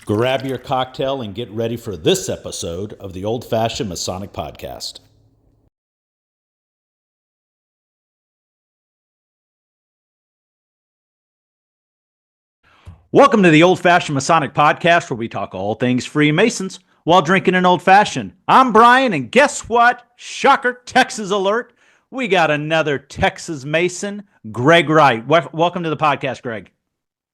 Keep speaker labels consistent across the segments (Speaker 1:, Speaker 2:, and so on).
Speaker 1: Grab your cocktail and get ready for this episode of the Old Fashioned Masonic Podcast. Welcome to the Old Fashioned Masonic Podcast, where we talk all things Freemasons while drinking an old fashioned. I'm Brian, and guess what? Shocker, Texas alert. We got another Texas Mason, Greg Wright. Welcome to the podcast, Greg.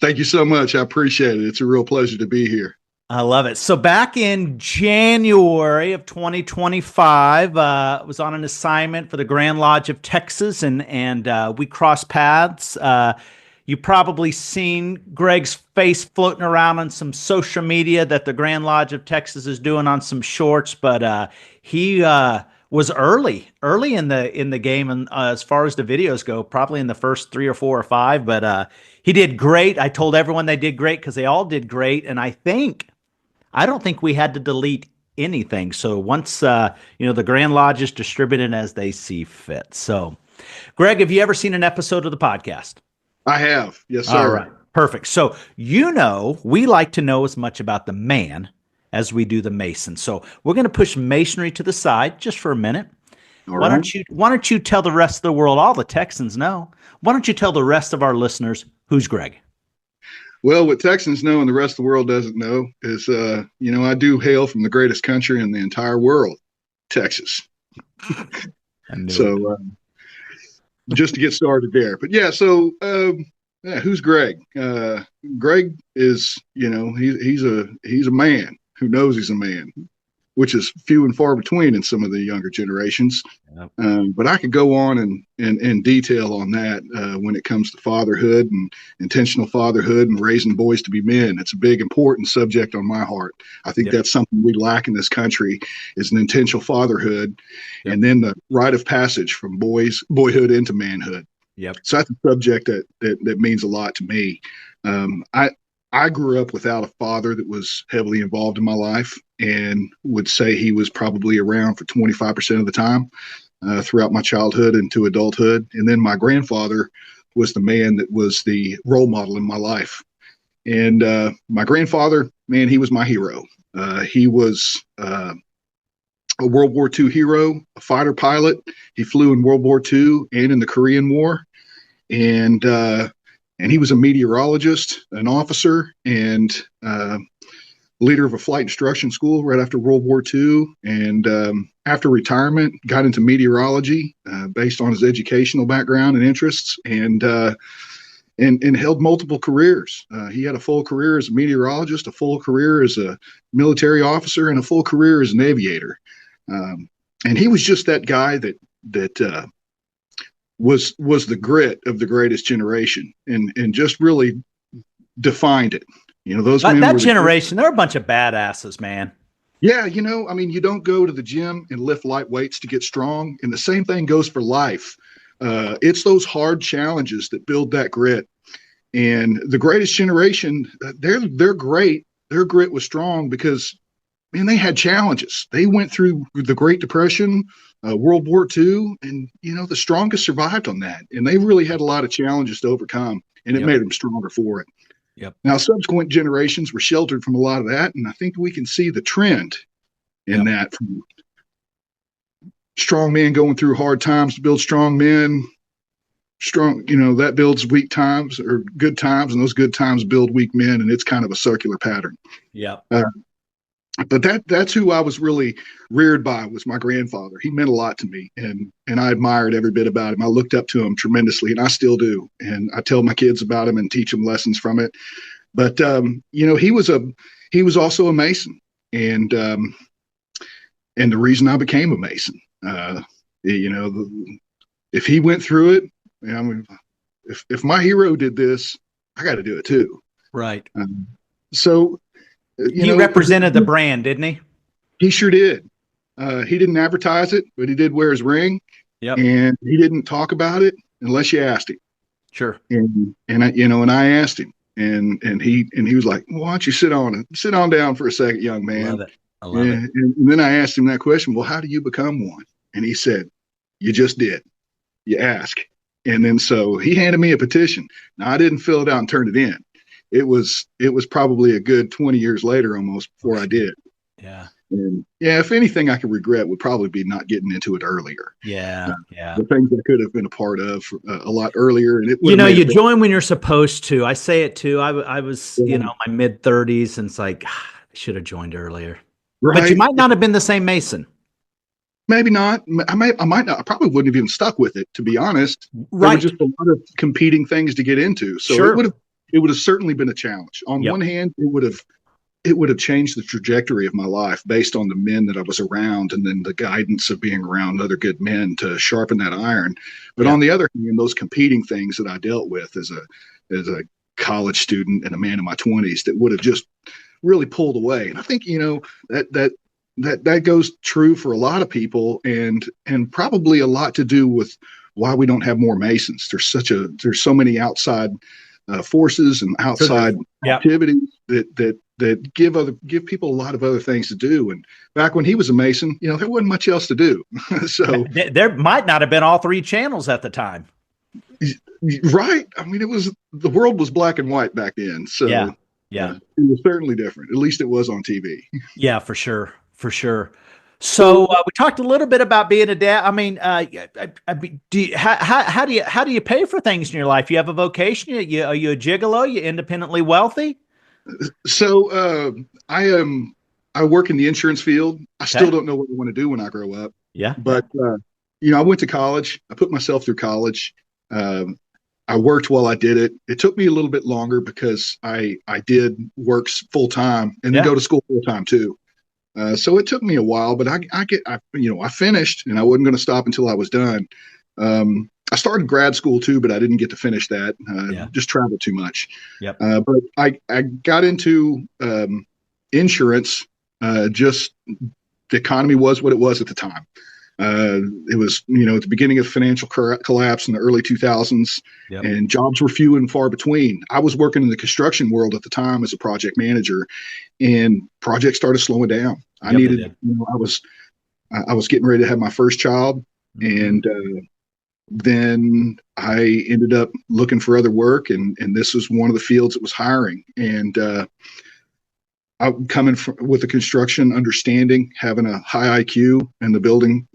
Speaker 2: Thank you so much. I appreciate it. It's a real pleasure to be here.
Speaker 1: I love it. So back in January of 2025, was on an assignment for the Grand Lodge of Texas, and we crossed paths. You probably seen Greg's face floating around on some social media that the Grand Lodge of Texas is doing on some shorts, but he was early in the game, and as far as the videos go, probably in the first 3 or 4 or 5. But he did great. I told everyone they did great because they all did great, and I don't think we had to delete anything. So once the Grand Lodge is distributed as they see fit. So, Greg, have you ever seen an episode of the podcast?
Speaker 2: I have. Yes, sir.
Speaker 1: All right. Perfect. So, we like to know as much about the man as we do the Mason. So we're going to push Masonry to the side just for a minute. Why don't you tell the rest of the world, all the Texans know, why don't you tell the rest of our listeners who's Greg?
Speaker 2: Well, what Texans know and the rest of the world doesn't know is, I do hail from the greatest country in the entire world, Texas. So just to get started there. But yeah, so who's Greg? Greg is, he's a man who knows he's a man, which is few and far between in some of the younger generations. Yep. But I could go on in detail on that when it comes to fatherhood and intentional fatherhood and raising boys to be men. It's a big, important subject on my heart. I think that's something we lack in this country is an intentional fatherhood, and then the rite of passage from boyhood into manhood. Yep. So that's a subject that means a lot to me. I grew up without a father that was heavily involved in my life, and would say he was probably around for 25% of the time throughout my childhood into adulthood. And then my grandfather was the man that was the role model in my life. And my grandfather, man, he was my hero. He was a World War II hero, a fighter pilot. He flew in World War II and in the Korean War. And he was a meteorologist, an officer, and leader of a flight instruction school right after World War II. And after retirement, got into meteorology based on his educational background and interests, and held multiple careers. He had a full career as a meteorologist, a full career as a military officer, and a full career as an aviator. And he was just that guy that was the grit of the greatest generation, and just really defined it. That
Speaker 1: generation, they're a bunch of badasses, man.
Speaker 2: Yeah. You don't go to the gym and lift light weights to get strong. And the same thing goes for life. It's those hard challenges that build that grit. And the greatest generation, they're great. Their grit was strong because, man, they had challenges. They went through the Great Depression, World War II, and, the strongest survived on that. And they really had a lot of challenges to overcome, and it made them stronger for it.
Speaker 1: Yep.
Speaker 2: Now, subsequent generations were sheltered from a lot of that, and I think we can see the trend in that, from strong men going through hard times to build strong men. That builds weak times or good times, and those good times build weak men, and it's kind of a circular pattern.
Speaker 1: Yeah.
Speaker 2: But that's who I was really reared by, was my grandfather. He meant a lot to me, and I admired every bit about him. I looked up to him tremendously, and I still do. And I tell my kids about him and teach them lessons from it. But he was also a Mason, and the reason I became a Mason, if he went through it, if my hero did this, I got to do it too.
Speaker 1: Right.
Speaker 2: So.
Speaker 1: He represented the brand, didn't he?
Speaker 2: He sure did. He didn't advertise it, but he did wear his ring.
Speaker 1: Yep.
Speaker 2: And he didn't talk about it unless you asked him.
Speaker 1: Sure.
Speaker 2: And I asked him, and he was like, well, "Why don't you sit on down for a second, young man?"
Speaker 1: I love it.
Speaker 2: And then I asked him that question. Well, how do you become one? And he said, "You just did. You ask." And then so he handed me a petition. Now, I didn't fill it out and turn it in. it was probably a good 20 years later almost before I did.
Speaker 1: Yeah.
Speaker 2: And yeah, if anything I could regret would probably be not getting into it earlier.
Speaker 1: Yeah. Yeah.
Speaker 2: The things I could have been a part of a lot earlier, and it would
Speaker 1: You
Speaker 2: have
Speaker 1: know,
Speaker 2: made
Speaker 1: you
Speaker 2: it
Speaker 1: join when you're supposed to. I say it too. I was,
Speaker 2: better.
Speaker 1: my mid 30s, and it's like, I should have joined earlier. But you
Speaker 2: Right?
Speaker 1: might not have been the same Mason.
Speaker 2: Maybe not. I might not. I probably wouldn't have even stuck with it, to be honest. There were
Speaker 1: Right.
Speaker 2: just a lot of competing things to get into, so
Speaker 1: Sure.
Speaker 2: it would have certainly been a challenge. On
Speaker 1: Yep.
Speaker 2: one hand, it would have changed the trajectory of my life based on the men that I was around, and then the guidance of being around other good men to sharpen that iron. But
Speaker 1: Yeah.
Speaker 2: on the other hand, those competing things that I dealt with as a college student and a man in my 20s, that would have just really pulled away. And I think that goes true for a lot of people, and probably a lot to do with why we don't have more Masons. There's so many outside forces and outside activities that give people a lot of other things to do. And back when he was a Mason, there wasn't much else to do. So
Speaker 1: there might not have been all three channels at the time.
Speaker 2: Right. I mean, the world was black and white back then. So
Speaker 1: yeah.
Speaker 2: It was certainly different. At least it was on TV.
Speaker 1: Yeah, for sure. For sure. So we talked a little bit about being a dad. I mean, how do you pay for things in your life? You have a vocation? Are you a gigolo? You independently wealthy?
Speaker 2: So I work in the insurance field. I still don't know what I want to do when I grow up.
Speaker 1: Yeah.
Speaker 2: But I went to college. I put myself through college. I worked while I did it. It took me a little bit longer because I did work full time and then go to school full time too. So it took me a while, but I finished, and I wasn't going to stop until I was done. I started grad school too, but I didn't get to finish that. Just traveled too much.
Speaker 1: Yep.
Speaker 2: But I got into insurance. Just the economy was what it was at the time. It was, at the beginning of the financial collapse in the early 2000s, and jobs were few and far between. I was working in the construction world at the time as a project manager, and projects started slowing down. I was getting ready to have my first child, and then I ended up looking for other work, and this was one of the fields that was hiring. And I'm coming with a construction understanding, having a high IQ and the building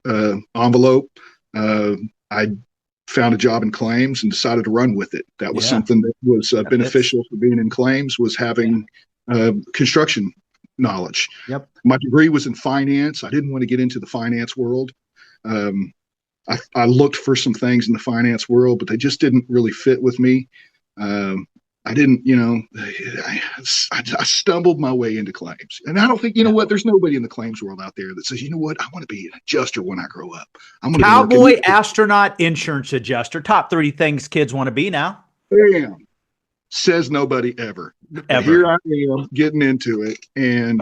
Speaker 2: envelope. I found a job in claims and decided to run with it. That was something that was beneficial for being in claims, was having construction knowledge.
Speaker 1: Yep.
Speaker 2: My degree was in finance. I didn't want to get into the finance world. I looked for some things in the finance world, but they just didn't really fit with me. I didn't, I stumbled my way into claims. And I don't think, what, there's nobody in the claims world out there that says, I want to be an adjuster when I grow up. I'm going to
Speaker 1: cowboy, astronaut, insurance adjuster, top 3 things kids want to be now.
Speaker 2: Bam. Says nobody ever. Here I am getting into it. And,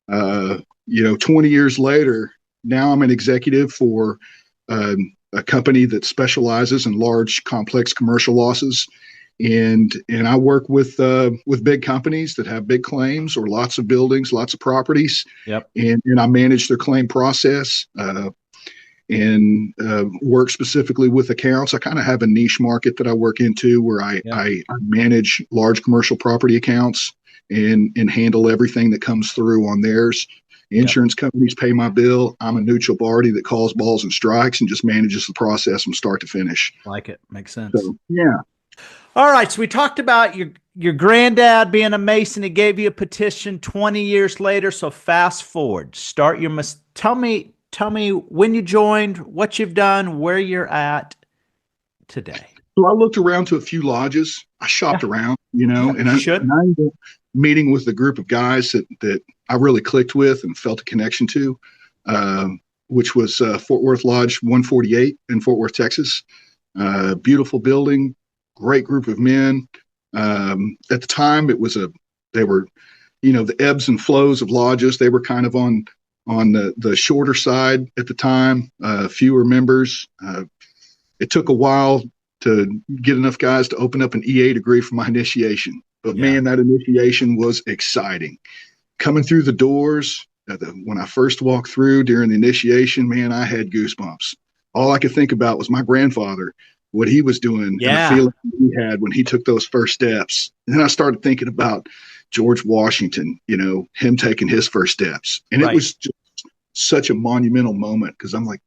Speaker 2: 20 years later, now I'm an executive for a company that specializes in large, complex commercial losses. And I work with big companies that have big claims or lots of buildings, lots of properties.
Speaker 1: Yep.
Speaker 2: And I manage their claim process and work specifically with accounts. I kind of have a niche market that I work into where I manage large commercial property accounts and handle everything that comes through on theirs. Insurance companies pay my bill. I'm a neutral party that calls balls and strikes and just manages the process from start to finish.
Speaker 1: Like it. Makes sense.
Speaker 2: So, yeah.
Speaker 1: All right. So we talked about your granddad being a Mason. He gave you a petition 20 years later. So fast forward, tell me when you joined, what you've done, where you're at today.
Speaker 2: So I looked around to a few lodges. I shopped around, and I ended up meeting with a group of guys that I really clicked with and felt a connection to, which was Fort Worth Lodge 148 in Fort Worth, Texas. Beautiful building. Great group of men. At the time, they were, the ebbs and flows of lodges. They were kind of on the shorter side at the time, fewer members. It took a while to get enough guys to open up an EA degree for my initiation. But man, that initiation was exciting. Coming through the doors, when I first walked through during the initiation, man, I had goosebumps. All I could think about was my grandfather what he was doing and the feeling he had when he took those first steps. And then I started thinking about George Washington, him taking his first steps. And it was just such a monumental moment, because I'm like,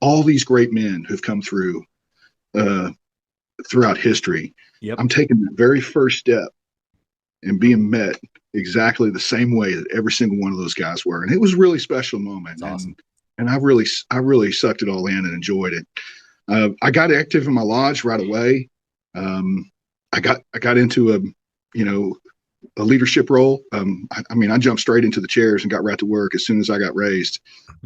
Speaker 2: all these great men who've come through throughout history, I'm taking the very first step and being met exactly the same way that every single one of those guys were. And it was a really special moment.
Speaker 1: That's awesome.
Speaker 2: And I really sucked it all in and enjoyed it. I got active in my lodge right away. I got into a leadership role. I jumped straight into the chairs and got right to work as soon as I got raised.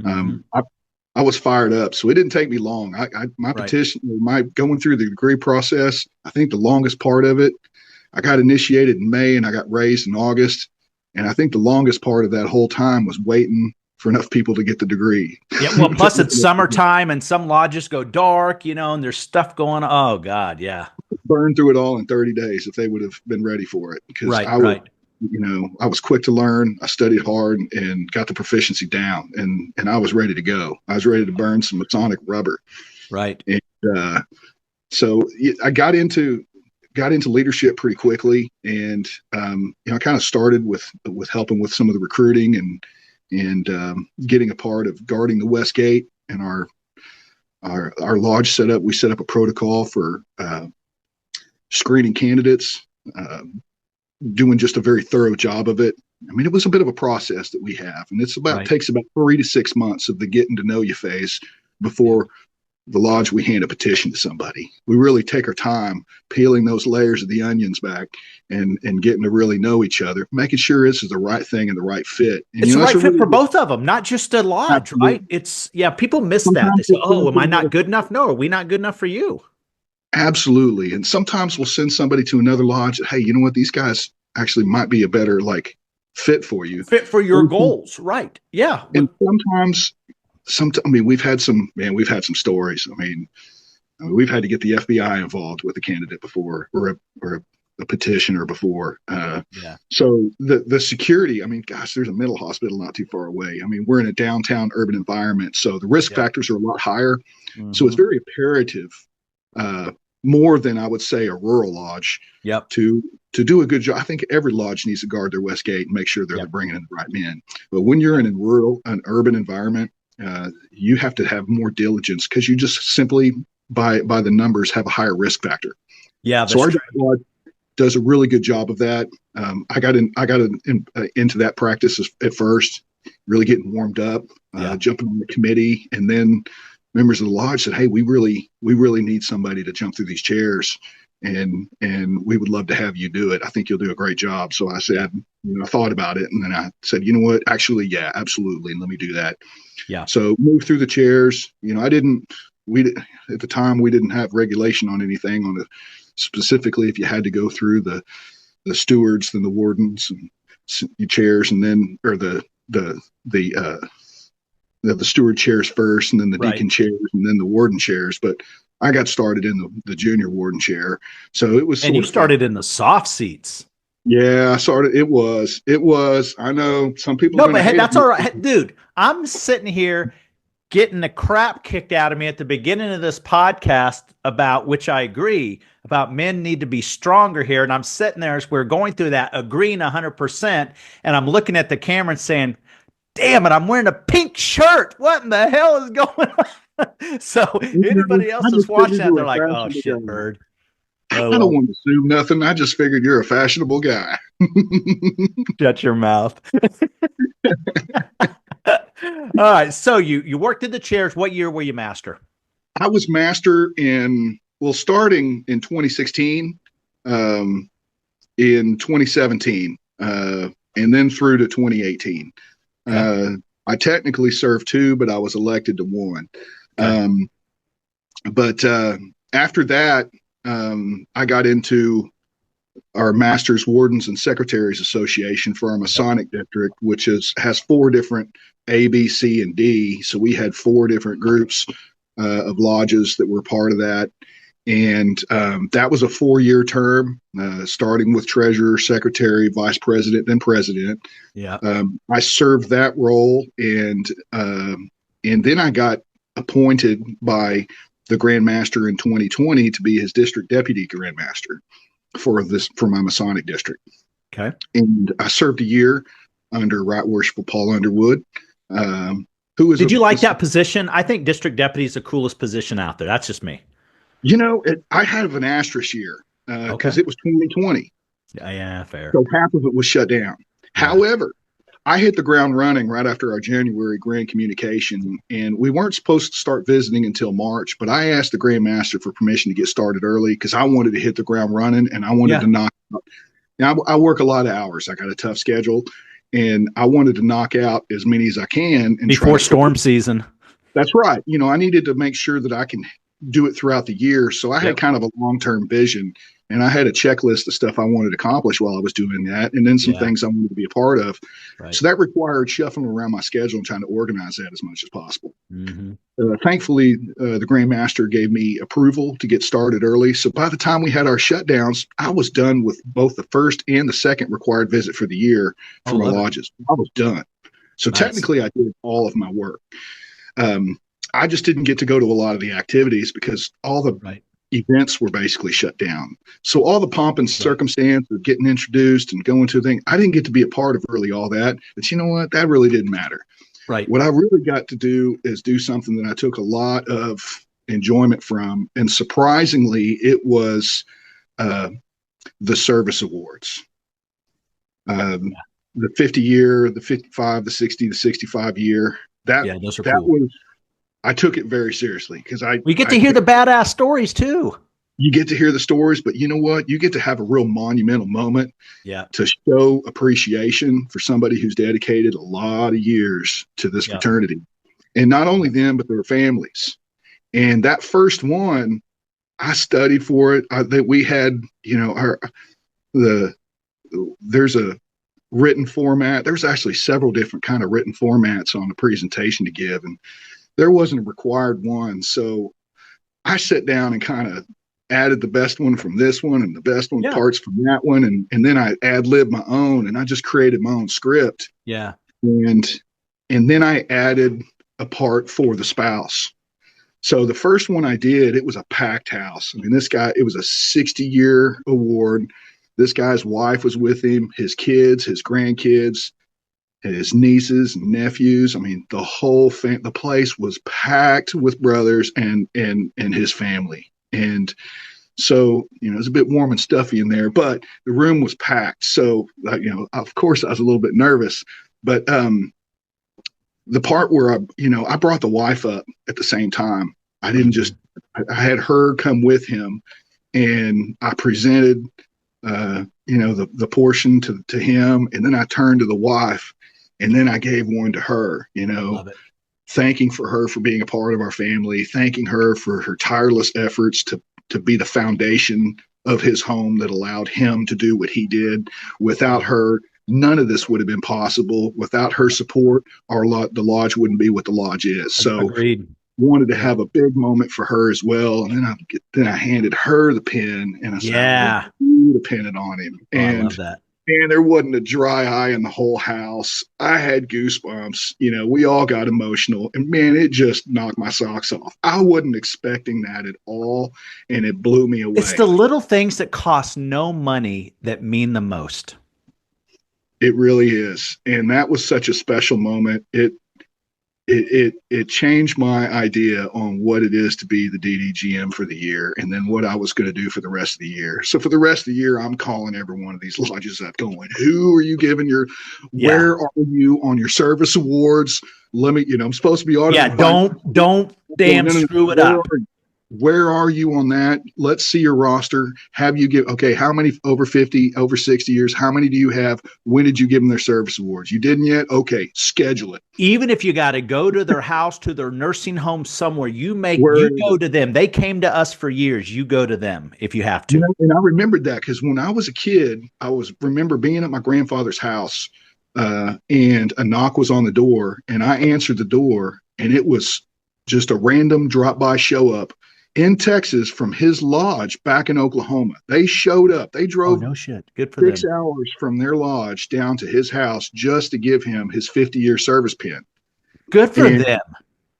Speaker 2: I was fired up, so it didn't take me long. My petition, my going through the degree process, I think the longest part of it, I got initiated in May and I got raised in August. And I think the longest part of that whole time was waiting for enough people to get the degree.
Speaker 1: Yeah. Well, plus it's summertime and some lodges go dark, and there's stuff going on. Oh God. Yeah.
Speaker 2: Burned through it all in 30 days if they would have been ready for it. Because I was quick to learn. I studied hard and got the proficiency down, and I was ready to go. I was ready to burn some Masonic rubber.
Speaker 1: Right.
Speaker 2: And so I got into leadership pretty quickly, and I kind of started with helping with some of the recruiting and getting a part of guarding the West Gate and our lodge setup. We set up a protocol for screening candidates, doing just a very thorough job of it. I mean, it was a bit of a process that we have, and takes about 3 to 6 months of the getting to know you phase before the lodge we hand a petition to somebody. We really take our time peeling those layers of the onions back and getting to really know each other, making sure this is the right thing and the right fit. And,
Speaker 1: it's the right fit for both of them, not just a lodge, absolutely. Right? It's people miss that. They say, "Oh, am I not good enough?" No, are we not good enough for you?
Speaker 2: Absolutely. And sometimes we'll send somebody to another lodge. Hey, you know what? These guys actually might be a better fit for you.
Speaker 1: Fit for your goals. Right. Yeah.
Speaker 2: And sometimes we've had some stories. We've had to get the FBI involved with a candidate before, or a petitioner before. So the security, there's a mental hospital not too far away. We're in a downtown urban environment, so the risk factors are a lot higher. Mm-hmm. So it's very imperative, more than I would say a rural lodge, to do a good job. I think every lodge needs to guard their West Gate and make sure they're bringing in the right men. But when you're in an urban environment, you have to have more diligence, because you just simply by the numbers have a higher risk factor. Yeah. So our lodge does a really good job of that. I got into that practice at first, really getting warmed up, jumping on the committee, and then members of the lodge said, "Hey, we really need somebody to jump through these chairs, and we would love to have you do it. I think you'll do a great job." So I said, I thought about it, and then I said, you know what? Actually, yeah, absolutely. Let me do that. Yeah. So moved through the chairs. At the time we didn't have regulation on anything specifically if you had to go through the stewards, then the wardens and the chairs, and then the steward chairs first, and then the deacon chairs, and then the warden chairs. But I got started in the junior warden chair. So it was.
Speaker 1: And you started in the soft seats.
Speaker 2: Yeah, I started. It was. I know some people.
Speaker 1: No, but that's all right, dude. I'm sitting here getting the crap kicked out of me at the beginning of this podcast about which I agree about men need to be stronger here. And I'm sitting there as we're going through that, agreeing 100%. And I'm looking at the camera and saying, "Damn it, I'm wearing a pink shirt. What in the hell is going on?" So anybody else is watching that, they're like, "Oh shit, bird."
Speaker 2: I don't want to assume nothing. I just figured you're a fashionable guy.
Speaker 1: Shut your mouth. All right. So you worked in the chairs. What year were you master?
Speaker 2: I was master starting in 2016, in 2017, and then through to 2018. Okay. I technically served 2, but I was elected to 1. Okay. But after that, I got into our Masters, Wardens, and Secretaries Association for our Masonic district, which has 4 different A, B, C, and D. So we had 4 different groups of lodges that were part of that. And that was a 4-year term, starting with treasurer, secretary, vice president, then president. Yeah. I served that role, and then I got appointed by the Grand Master in 2020 to be his district deputy Grand Master for my Masonic district.
Speaker 1: Okay.
Speaker 2: And I served a year under Right Worshipful Paul Underwood, who was.
Speaker 1: Did you like that position? I think district deputy is the coolest position out there. That's just me.
Speaker 2: I had an asterisk year because
Speaker 1: Okay.
Speaker 2: it was 2020.
Speaker 1: Yeah, fair.
Speaker 2: So half of it was shut down.
Speaker 1: Yeah.
Speaker 2: However, I hit the ground running right after our January grand communication, and we weren't supposed to start visiting until March, but I asked the Grand Master for permission to get started early because I wanted to hit the ground running, and I wanted to knock out. Now, I work a lot of hours. I got a tough schedule, and I wanted to knock out as many as I can. And
Speaker 1: before storm season.
Speaker 2: That's right. I needed to make sure that I can do it throughout the year. So I had kind of a long-term vision, and I had a checklist of stuff I wanted to accomplish while I was doing that. And then some things I wanted to be a part of. Right. So that required shuffling around my schedule and trying to organize that as much as possible. Mm-hmm. Thankfully, the Grand Master gave me approval to get started early. So by the time we had our shutdowns, I was done with both the first and the second required visit for the year for my lodges. I was done. So technically I did all of my work. I just didn't get to go to a lot of the activities because all the events were basically shut down. So all the pomp and circumstance of getting introduced and going to a thing, I didn't get to be a part of really all that. But you know what? That really didn't matter. Right. What I really got to do is do something that I took a lot of enjoyment from. And surprisingly, it was the service awards. The 50 year, the 55, the 60, the 65 year. Those are cool. I took it very seriously because we
Speaker 1: get to hear the badass stories too.
Speaker 2: You get to hear the stories, but you know what? You get to have a real monumental moment to show appreciation for somebody who's dedicated a lot of years to this fraternity. And not only them, but their families. And that first one, I studied for it. That we had, there's a written format. There's actually several different kind of written formats on the presentation to give. And there wasn't a required one. So I sat down and kind of added the best one from this one and the best one parts from that one. And then I ad-libbed my own, and I just created my own script. Yeah. And then I added a part for the spouse. So the first one I did, it was a packed house. I mean, this guy, it was a 60-year award. This guy's wife was with him, his kids, his grandkids, his nieces and nephews. I mean, the whole the place was packed with brothers and his family. And so, it was a bit warm and stuffy in there, but the room was packed. So, of course I was a little bit nervous, but the part where I brought the wife up at the same time. I didn't just, I had her come with him, and I presented, the portion to him. And then I turned to the wife, and then I gave one to her, thanking for her for being a part of our family, thanking her for her tireless efforts to be the foundation of his home that allowed him to do what he did. Without her, none of this would have been possible. Without her support, the lodge wouldn't be what the lodge is. So wanted to have a big moment for her as well. And then I handed her the pen, and I said, to pin it on him. And I love that. And there wasn't a dry eye in the whole house. I had goosebumps. We all got emotional, and man, it just knocked my socks off. I wasn't expecting that at all, and it blew me away.
Speaker 1: It's the little things that cost no money that mean the most.
Speaker 2: It really is. And that was such a special moment. It changed my idea on what it is to be the DDGM for the year, and then what I was going to do for the rest of the year. So for the rest of the year, I'm calling every one of these lodges up going, who are you giving where are you on your service awards? Let me, I'm supposed to be auditing.
Speaker 1: Yeah. Don't damn screw it up.
Speaker 2: Where are you on that? Let's see your roster. Have you how many over 50, over 60 years? How many do you have? When did you give them their service awards? You didn't yet? Okay, schedule it.
Speaker 1: Even if you got to go to their house, to their nursing home somewhere, you go to them. They came to us for years. You go to them if you have to.
Speaker 2: And I remembered that because when I was a kid, remember being at my grandfather's house, and a knock was on the door, and I answered the door, and it was just a random drop-by show up in Texas from his lodge back in Oklahoma. They showed up. They drove
Speaker 1: no shit. Good for
Speaker 2: 6 hours from their lodge down to his house just to give him his 50-year service pin.
Speaker 1: Good for them.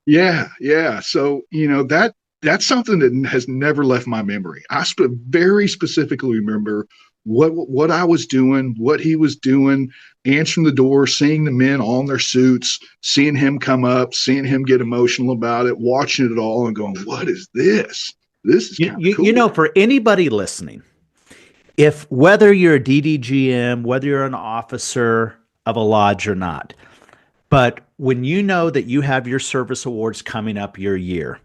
Speaker 2: Yeah. Yeah. So, that's something that has never left my memory. I very specifically remember what I was doing, what he was doing, answering the door, seeing the men all in their suits, seeing him come up, seeing him get emotional about it, watching it all and going, what is this? This is kind of cool.
Speaker 1: You know, for anybody listening, if whether you're a DDGM, whether you're an officer of a lodge or not, but when you know that you have your service awards coming up your year,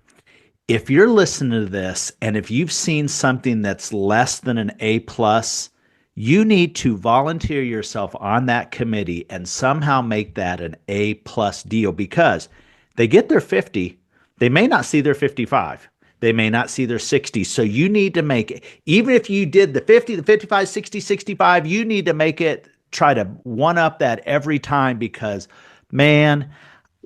Speaker 1: if you're listening to this and if you've seen something that's less than an A plus, you need to volunteer yourself on that committee and somehow make that an A plus deal, because they get their 50, they may not see their 55. They may not see their 60. So you need to make it, even if you did the 50, the 55, 60, 65, you need to make it, try to one up that every time, because man,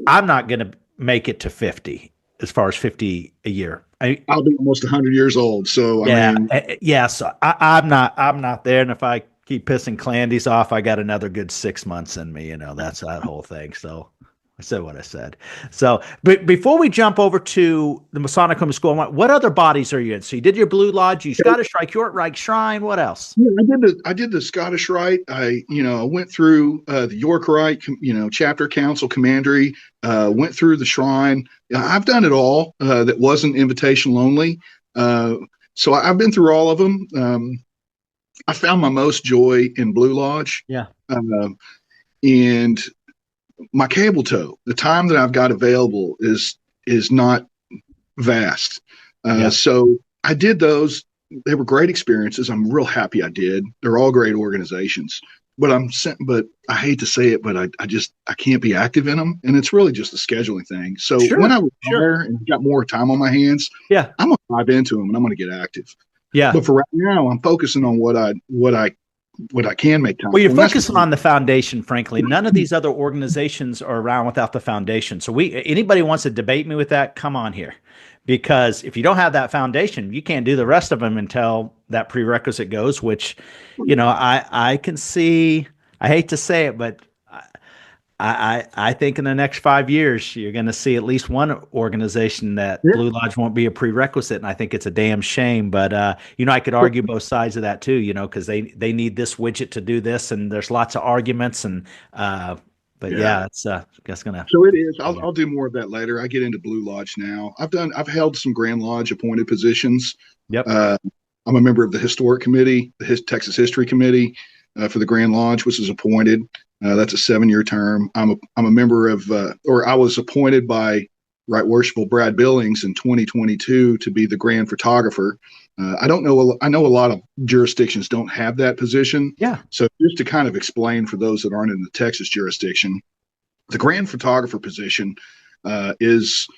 Speaker 1: I'm not going to make it to 50 as far as 50 a year.
Speaker 2: I'll be almost 100 years old. So,
Speaker 1: yeah,
Speaker 2: I mean,
Speaker 1: yeah. So I'm not there. And if I keep pissing Clandies off, I got another good 6 months in me, that's that whole thing. So I said what I said. So, but before we jump over to the Masonic Home School, what other bodies are you in? So you did your Blue Lodge, you Scottish Rite, York Shrine. What else?
Speaker 2: Yeah, I did the Scottish Rite. I went through the York Rite, chapter council commandery, went through the Shrine. I've done it all. That wasn't invitational only. So I've been through all of them. I found my most joy in Blue Lodge.
Speaker 1: Yeah.
Speaker 2: And my cable tow, the time that I've got available is not vast. So I did those. They were great experiences. I'm real happy I did. They're all great organizations, but I hate to say it, but I can't be active in them. And it's really just a scheduling thing. So when I retire and got more time on my hands, I'm going to dive into them and I'm going to get active. Yeah. But for right now, I'm focusing on what I can make time.
Speaker 1: Well, you're focusing on the foundation, frankly. None of these other organizations are around without the foundation. So anybody wants to debate me with that, come on here. Because if you don't have that foundation, you can't do the rest of them until that prerequisite goes, which, I can see, I hate to say it, but I think in the next 5 years, you're going to see at least one organization that Blue Lodge won't be a prerequisite. And I think it's a damn shame. But, I could argue both sides of that too, because they need this widget to do this. And there's lots of arguments. And, it's that's going to.
Speaker 2: So it is. I'll do more of that later. I get into Blue Lodge now. I've held some Grand Lodge appointed positions.
Speaker 1: Yep.
Speaker 2: I'm a member of the Historic Committee, the Texas History Committee for the Grand Lodge, which is appointed. That's a 7-year term. I'm a member of, I was appointed by Right Worshipful Brad Billings in 2022 to be the grand photographer. I know a lot of jurisdictions don't have that position.
Speaker 1: Yeah.
Speaker 2: So just to kind of explain for those that aren't in the Texas jurisdiction, the grand photographer position is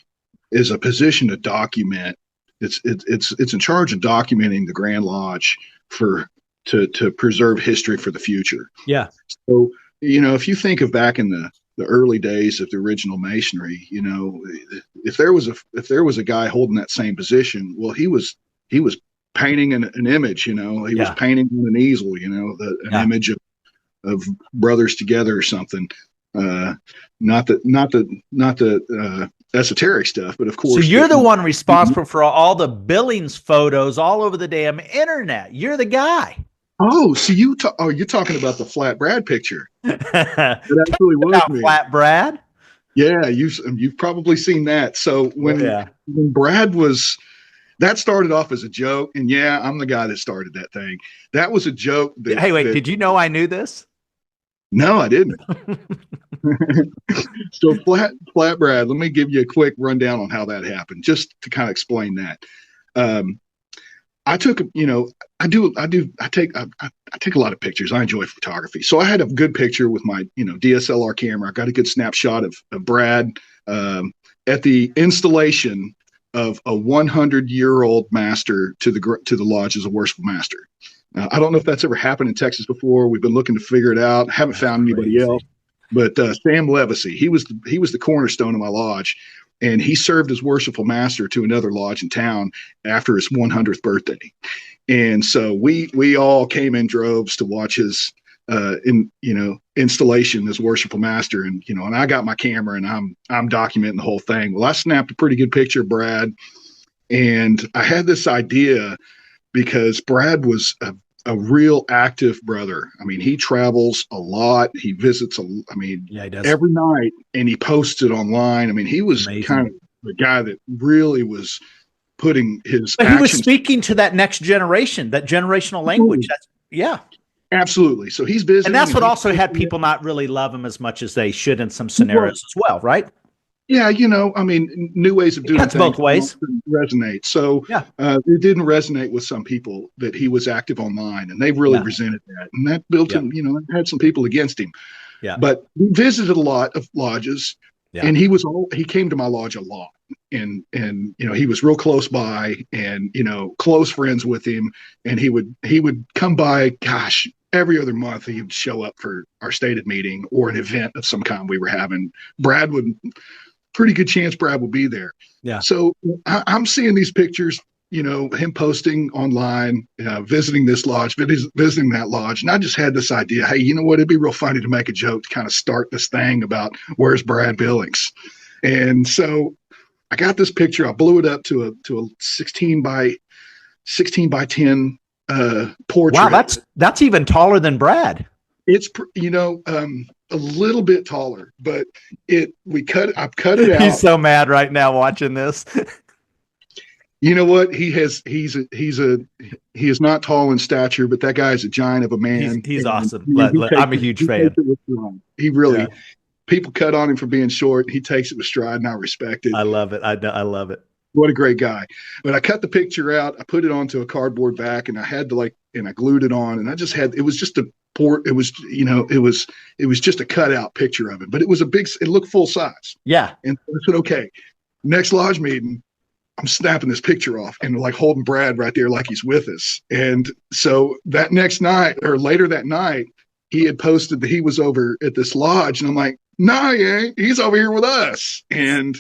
Speaker 2: a position to document. It's in charge of documenting the Grand Lodge to preserve history for the future.
Speaker 1: Yeah.
Speaker 2: So, if you think of back in the early days of the original Masonry, if there was a guy holding that same position, well, he was painting an image, he was painting on an easel, an image of brothers together or something. Not the esoteric stuff, but of course.
Speaker 1: So you're the one responsible for all the Billings photos all over the damn internet. You're the guy.
Speaker 2: Oh, so you're talking about the Flat Brad picture. That actually was me.
Speaker 1: Flat Brad?
Speaker 2: Yeah, you've probably seen that. So when Brad that started off as a joke, and I'm the guy that started that thing. That was a joke.
Speaker 1: Did you know I knew this?
Speaker 2: No, I didn't. So Flat Brad, let me give you a quick rundown on how that happened, just to kind of explain that. I take a lot of pictures. I enjoy photography. So I had a good picture with my, DSLR camera. I got a good snapshot of Brad at the installation of a 100-year-old master to the lodge as a worshipful master. I don't know if that's ever happened in Texas before. We've been looking to figure it out. Haven't found anybody else. But Sam Levacy, he was the cornerstone of my lodge. And he served as worshipful master to another lodge in town after his 100th birthday. And so we all came in droves to watch his installation as worshipful master. And I got my camera and I'm documenting the whole thing. Well, I snapped a pretty good picture of Brad. And I had this idea because Brad was a real active brother. I mean, he travels a lot. He visits,
Speaker 1: Yeah, he does.
Speaker 2: every night, and he posts it online. I mean, he was kind
Speaker 1: Amazing.
Speaker 2: of the guy that really was putting his
Speaker 1: But he was
Speaker 2: actions.
Speaker 1: speaking to that next generation, that generational language. That's yeah.
Speaker 2: Absolutely. So he's
Speaker 1: And
Speaker 2: visiting
Speaker 1: that's
Speaker 2: and
Speaker 1: what
Speaker 2: he's
Speaker 1: also had
Speaker 2: posting it.
Speaker 1: people not really love him as much as they should in some
Speaker 2: Well,
Speaker 1: scenarios as well, right?
Speaker 2: yeah, I mean, new ways of
Speaker 1: It
Speaker 2: doing
Speaker 1: cuts
Speaker 2: things
Speaker 1: both ways.
Speaker 2: don't resonate. So
Speaker 1: Yeah.
Speaker 2: it didn't resonate with some people that he was active online, and they really
Speaker 1: Yeah.
Speaker 2: resented that. And that built
Speaker 1: Yeah.
Speaker 2: him, had some people against him.
Speaker 1: Yeah.
Speaker 2: But he visited a lot of lodges,
Speaker 1: Yeah.
Speaker 2: and he came to my lodge a lot. And he was real close by, and close friends with him, and he would come by, gosh, every other month. He would show up for our stated meeting or an event of some kind we were having. Pretty good chance Brad will be there.
Speaker 1: Yeah.
Speaker 2: So I'm seeing these pictures, him posting online, visiting this lodge, visiting that lodge. And I just had this idea, hey, you know what? It'd be real funny to make a joke to kind of start this thing about where's Brad Billings. And so I got this picture. I blew it up to a 16 by 10 portrait.
Speaker 1: Wow, that's even taller than Brad.
Speaker 2: It's a little bit taller, but I've cut it out.
Speaker 1: He's so mad right now watching this.
Speaker 2: You know what? He is not tall in stature, but that guy is a giant of a man.
Speaker 1: He's awesome. I'm a huge fan.
Speaker 2: He really, people cut on him for being short. He takes it with stride, and I respect it.
Speaker 1: I love it. I love it.
Speaker 2: What a great guy. But I cut the picture out. I put it onto a cardboard back, and I had to and I glued it on, and it was just it was just a cutout picture of it, but it looked full size.
Speaker 1: Yeah.
Speaker 2: And I said, okay, next lodge meeting, I'm snapping this picture off and holding Brad right there like he's with us. And so that next night, or later that night, he had posted that he was over at this lodge, and I'm like, nah, he ain't. He's over here with us. And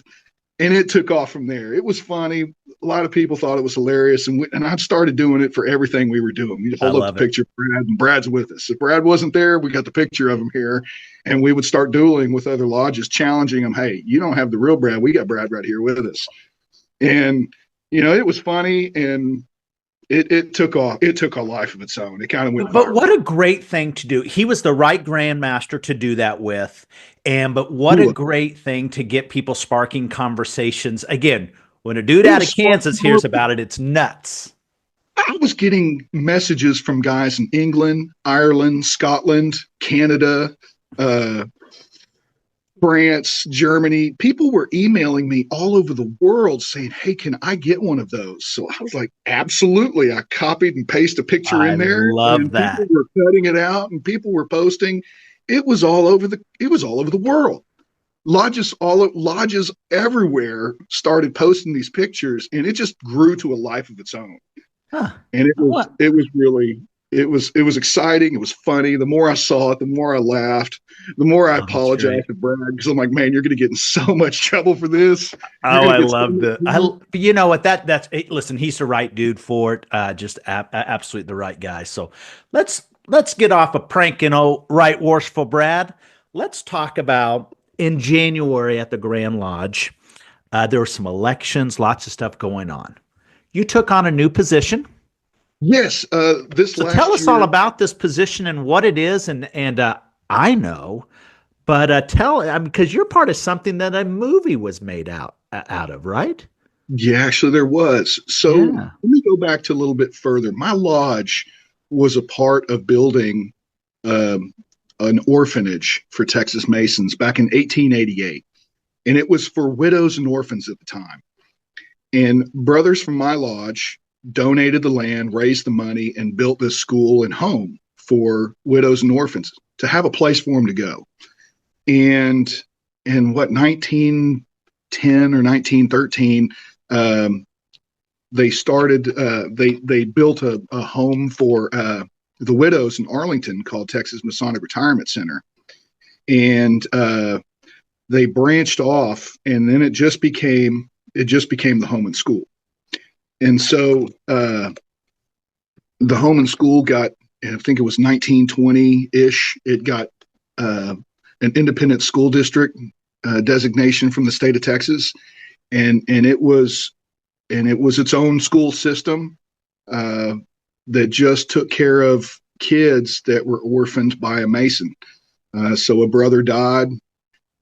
Speaker 2: it took off from there. It was funny. A lot of people thought it was hilarious, and I started doing it for everything we were doing. We'd hold up the picture of Brad, and Brad's with us. If Brad wasn't there, we got the picture of him here, and we would start dueling with other lodges, challenging them. Hey, you don't have the real Brad. We got Brad right here with us. And it was funny, and it took off. It took a life of its own. It kind of went.
Speaker 1: But what a great thing to do. He was the right grandmaster to do that with. But what a great thing to get people sparking conversations. Again, when a dude out of Kansas hears about it, it's nuts.
Speaker 2: I was getting messages from guys in England, Ireland, Scotland, Canada, France, Germany. People were emailing me all over the world saying, hey, can I get one of those? So I was like, absolutely. I copied and pasted a picture in there.
Speaker 1: I love that.
Speaker 2: People were cutting it out, and people were posting. It was all over the world. Lodges everywhere started posting these pictures, and it just grew to a life of its own.
Speaker 1: Huh.
Speaker 2: And it was exciting. It was funny. The more I saw it, the more I laughed, the more I apologized to Brad, because I'm like, man, you're going to get in so much trouble for this.
Speaker 1: I loved it. You know what? Listen, he's the right dude for it. Just absolutely the right guy. So let's get off of pranking old right worshipful Brad. Let's talk about in January at the Grand Lodge. There were some elections, lots of stuff going on. You took on a new position.
Speaker 2: Yes.
Speaker 1: So tell us all about this position and what it is. And I know, but because you're part of something that a movie was made out of, right?
Speaker 2: Yeah, actually there was. So let me go back to a little bit further. My lodge was a part of building an orphanage for Texas Masons back in 1888. And it was for widows and orphans at the time. And brothers from my lodge donated the land, raised the money, and built this school and home for widows and orphans to have a place for them to go. And in 1910 or 1913, they started, they built a home for the widows in Arlington called Texas Masonic Retirement Center. And they branched off, and then it just became the home and school. And so the home and school got, I think it was 1920-ish, it got an independent school district designation from the state of Texas. And it was and it was its own school system that just took care of kids that were orphaned by a Mason. So a brother died.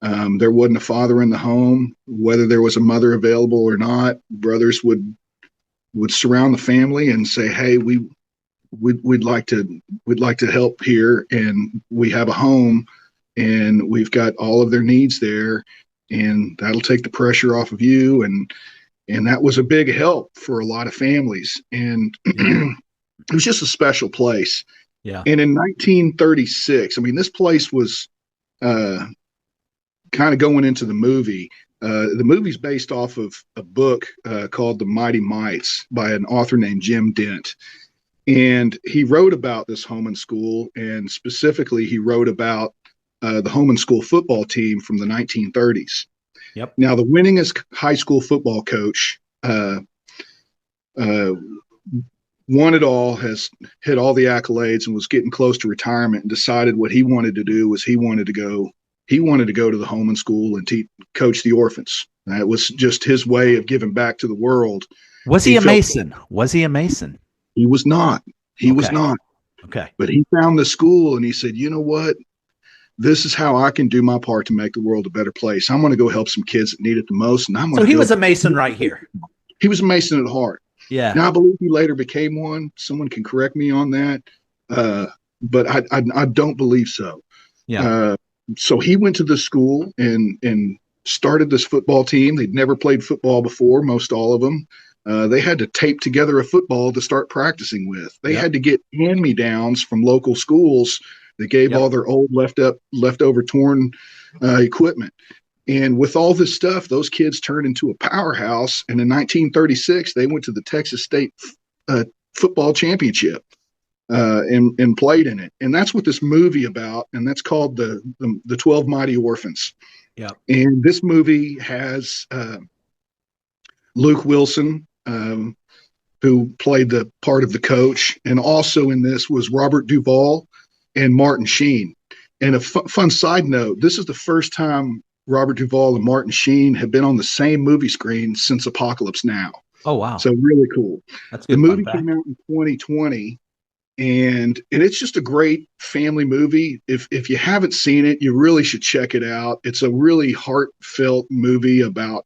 Speaker 2: There wasn't a father in the home. Whether there was a mother available or not, brothers would surround the family and say, "Hey, we'd like to help here, and we have a home, and we've got all of their needs there, and that'll take the pressure off of you." And that was a big help for a lot of families, and it was just a special place.
Speaker 1: Yeah.
Speaker 2: And in 1936, I mean, this place was kind of going into the movie. The movie's based off of a book called The Mighty Mites by an author named Jim Dent. And he wrote about this home and school, and specifically he wrote about the home and school football team from the 1930s.
Speaker 1: Yep.
Speaker 2: Now, the winningest high school football coach won it all, has hit all the accolades, and was getting close to retirement, and decided what he wanted to do was he wanted to go to the home and school and coach the orphans. That was just his way of giving back to the world.
Speaker 1: Was he a Mason? Was he a Mason?
Speaker 2: He was not. He was not.
Speaker 1: Okay.
Speaker 2: But he found the school and he said, you know what? This is how I can do my part to make the world a better place. I'm going to go help some kids that need it the most. And I'm going
Speaker 1: So he was a Mason right here.
Speaker 2: He was a Mason at heart.
Speaker 1: Yeah.
Speaker 2: Now, I believe he later became one. Someone can correct me on that. But I don't believe so.
Speaker 1: Yeah.
Speaker 2: So he went to the school and started this football team. They'd never played football before, most all of them. They had to tape together a football to start practicing with. They had to get hand-me-downs from local schools that gave all their old leftover torn equipment. And with all this stuff, those kids turned into a powerhouse. And in 1936, they went to the Texas State football championship and played in it. And that's what this movie about. And that's called the 12 Mighty Orphans.
Speaker 1: Yeah.
Speaker 2: And this movie has Luke Wilson, who played the part of the coach. And also in this was Robert Duvall and Martin Sheen. And a fun side note, this is the first time Robert Duvall and Martin Sheen have been on the same movie screen since Apocalypse Now.
Speaker 1: Oh, wow.
Speaker 2: So really cool.
Speaker 1: That's good.
Speaker 2: The movie came out in 2020, and it's just a great family movie. If you haven't seen it, you really should check it out. It's a really heartfelt movie about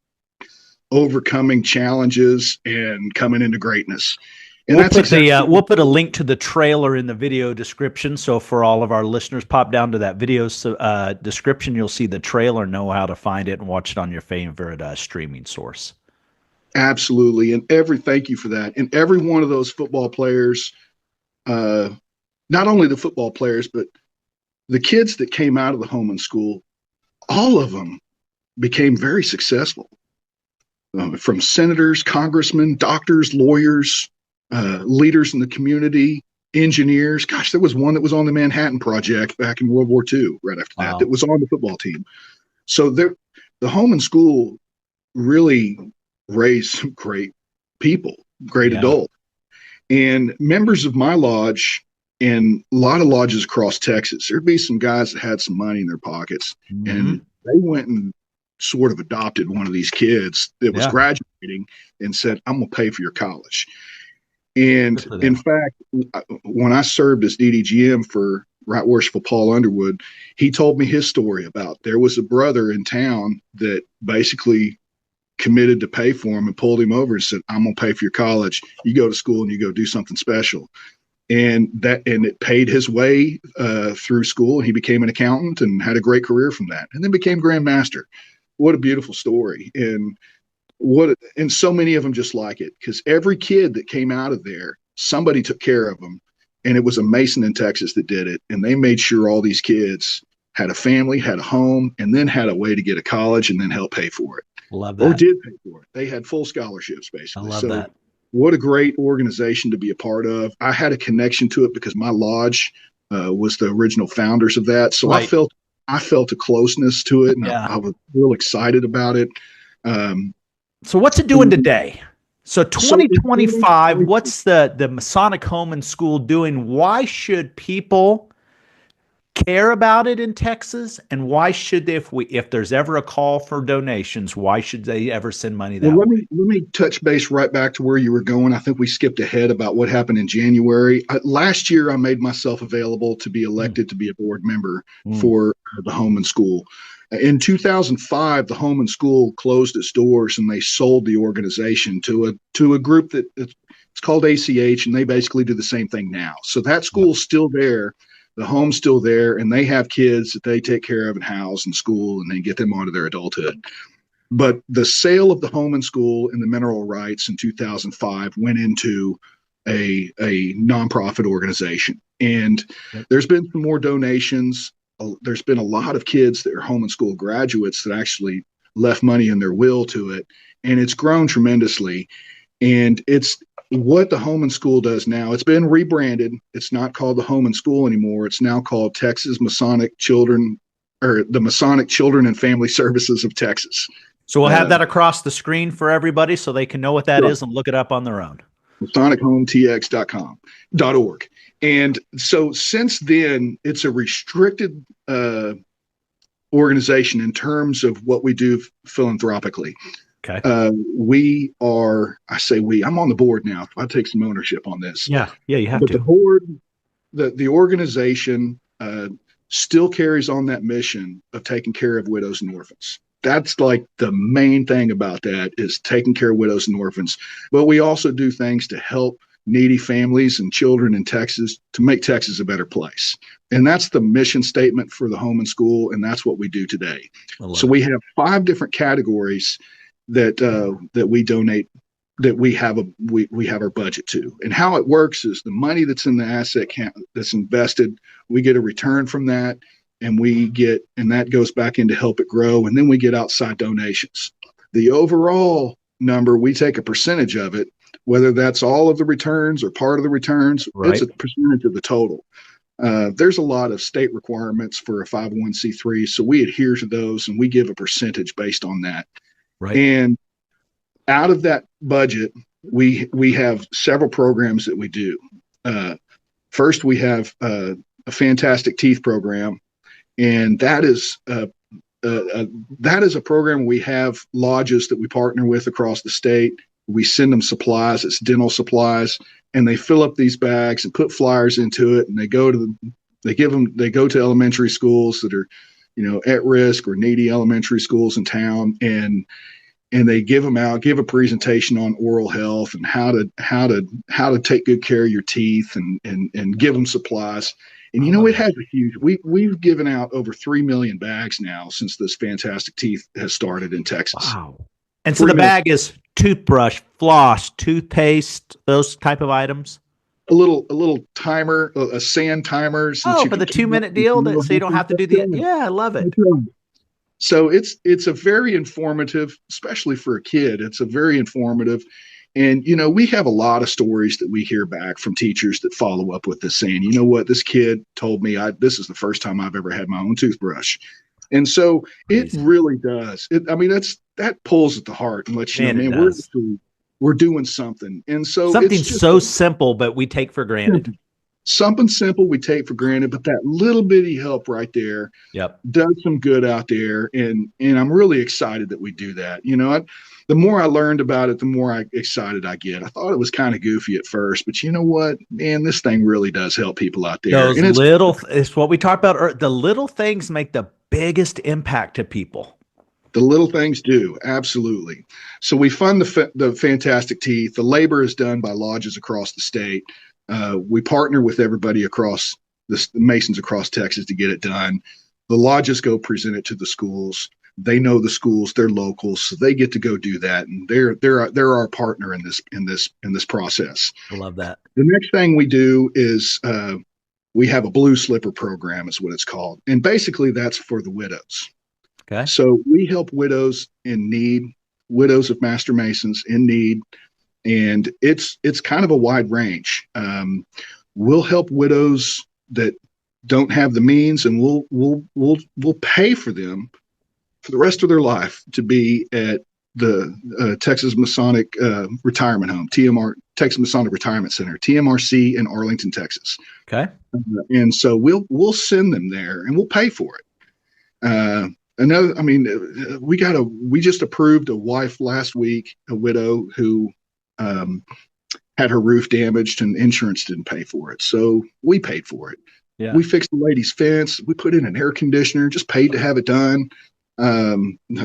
Speaker 2: overcoming challenges and coming into greatness. And
Speaker 1: we'll put a link to the trailer in the video description. So for all of our listeners, pop down to that video description. You'll see the trailer, know how to find it, and watch it on your favorite streaming source.
Speaker 2: Absolutely. And thank you for that. And every one of those football players, not only the football players, but the kids that came out of the home and school, all of them became very successful. From senators, congressmen, doctors, lawyers, leaders in the community, engineers. Gosh, there was one that was on the Manhattan Project back in World War II, right after that was on the football team. So the home and school really raised some great people, great adults. And members of my lodge and a lot of lodges across Texas, there'd be some guys that had some money in their pockets, and they went and sort of adopted one of these kids that was graduating and said, I'm going to pay for your college. And in fact, when I served as DDGM for Right Worshipful Paul Underwood, he told me his story about there was a brother in town that basically committed to pay for him and pulled him over and said, I'm going to pay for your college. You go to school and you go do something special. And it paid his way through school. And he became an accountant and had a great career from that, and then became Grand Master. What a beautiful story. And so many of them just like it, because every kid that came out of there, somebody took care of them. And it was a Mason in Texas that did it. And they made sure all these kids had a family, had a home, and then had a way to get a college and then help pay for it.
Speaker 1: Love that.
Speaker 2: Or did pay for it. They had full scholarships, basically.
Speaker 1: I love that.
Speaker 2: What a great organization to be a part of. I had a connection to it because my lodge was the original founders of that. So I felt a closeness to it, and I was real excited about it.
Speaker 1: So what's it doing today? So 2025, what's the Masonic Home and School doing? Why should people care about it in Texas? And why should they, if there's ever a call for donations, why should they ever send money
Speaker 2: Well,
Speaker 1: that way?
Speaker 2: let me touch base right back to where you were going. I think we skipped ahead about what happened in January. Last year, I made myself available to be
Speaker 1: Mm,
Speaker 2: elected to be a board member
Speaker 1: mm.
Speaker 2: for the home and school. In 2005, the home and school closed its doors and they sold the organization to a group that it's called ACH, and they basically do the same thing now. So that
Speaker 1: Yep.
Speaker 2: school's still there, the home's still there, and they have kids that they take care of and house in school, and they get them onto their adulthood. But the sale of the home and school and the mineral rights in 2005 went into a nonprofit organization. And
Speaker 1: Yep.
Speaker 2: there's been some more donations. There's been a lot of kids that are home and school graduates that actually left money in their will to it. And it's grown tremendously. And it's what the home and school does now. It's been rebranded. It's not called the home and school anymore. It's now called Texas Masonic Children, or the Masonic Children and Family Services of Texas.
Speaker 1: So we'll have that across the screen for everybody so they can know what that
Speaker 2: Sure.
Speaker 1: is and look it up on their own.
Speaker 2: MasonicHomeTX.org. And so since then, it's a restricted organization in terms of what we do philanthropically.
Speaker 1: Okay.
Speaker 2: I say we, I'm on the board now. I take some ownership on this.
Speaker 1: Yeah. Yeah, you have
Speaker 2: But
Speaker 1: to.
Speaker 2: the board, the organization still carries on that mission of taking care of widows and orphans. That's like the main thing about that, is taking care of widows and orphans. But we also do things to help needy families and children in Texas, to make Texas a better place. And that's the mission statement for the home and school. And that's what we do today. So we have 5 different categories that we donate, that we have our budget to. And how it works is the money that's in the asset account that's invested, we get a return from that, and that goes back in to help it grow. And then we get outside donations. The overall number, we take a percentage of it, whether that's all of the returns or part of the returns.
Speaker 1: Right.
Speaker 2: It's a percentage of the total. There's a lot of state requirements for a 501c3, so we adhere to those, and we give a percentage based on that.
Speaker 1: Right.
Speaker 2: And out of that budget, we have several programs that we do. First, we have a fantastic teeth program, and that is a program. We have lodges that we partner with across the state. We send them supplies. It's dental supplies, and they fill up these bags and put flyers into it, and they go to elementary schools that are, at risk or needy elementary schools in town, and they give them out, give a presentation on oral health and how to take good care of your teeth, and give them supplies. And it has a huge. We've given out over 3 million bags now since this fantastic teeth has started in Texas.
Speaker 1: Wow! And so the bag is toothbrush, floss, toothpaste, those type of items.
Speaker 2: A little timer, a sand timer.
Speaker 1: Oh, for the 2-minute deal, so you don't have to do the. Yeah, I love it.
Speaker 2: So it's a very informative, especially for a kid. It's a very informative. And, we have a lot of stories that we hear back from teachers that follow up with this, saying, you know what, this kid told me this is the first time I've ever had my own toothbrush. And so it really does. That pulls at the heart and lets you know, man, we're doing something. And so
Speaker 1: something so simple, but we take for granted.
Speaker 2: Something simple we take for granted, but that little bitty help right there does some good out there. And I'm really excited that we do that. The more I learned about it, the more excited I get. I thought it was kind of goofy at first, but you know what, man, this thing really does help people out there.
Speaker 1: It's what we talked about. The little things make the biggest impact to people.
Speaker 2: The little things do, absolutely. So we fund the fantastic teeth. The labor is done by lodges across the state. We partner with everybody across the Masons across Texas to get it done. The lodges go present it to the schools. They know the schools, they're local, so they get to go do that, and they're our partner in this process.
Speaker 1: I love that.
Speaker 2: The next thing we do is we have a blue slipper program, is what it's called, and basically that's for the widows.
Speaker 1: Okay.
Speaker 2: So we help widows in need, widows of Master Masons in need. And it's kind of a wide range. We'll help widows that don't have the means, and we'll pay for them for the rest of their life to be at the Texas Masonic Retirement Home, Texas Masonic Retirement Center, TMRC in Arlington, Texas.
Speaker 1: Okay.
Speaker 2: And so we'll send them there and we'll pay for it. We just approved a wife last week, a widow who had her roof damaged and insurance didn't pay for it. So we paid for it.
Speaker 1: Yeah.
Speaker 2: We fixed the lady's fence. We put in an air conditioner, just paid to have it done.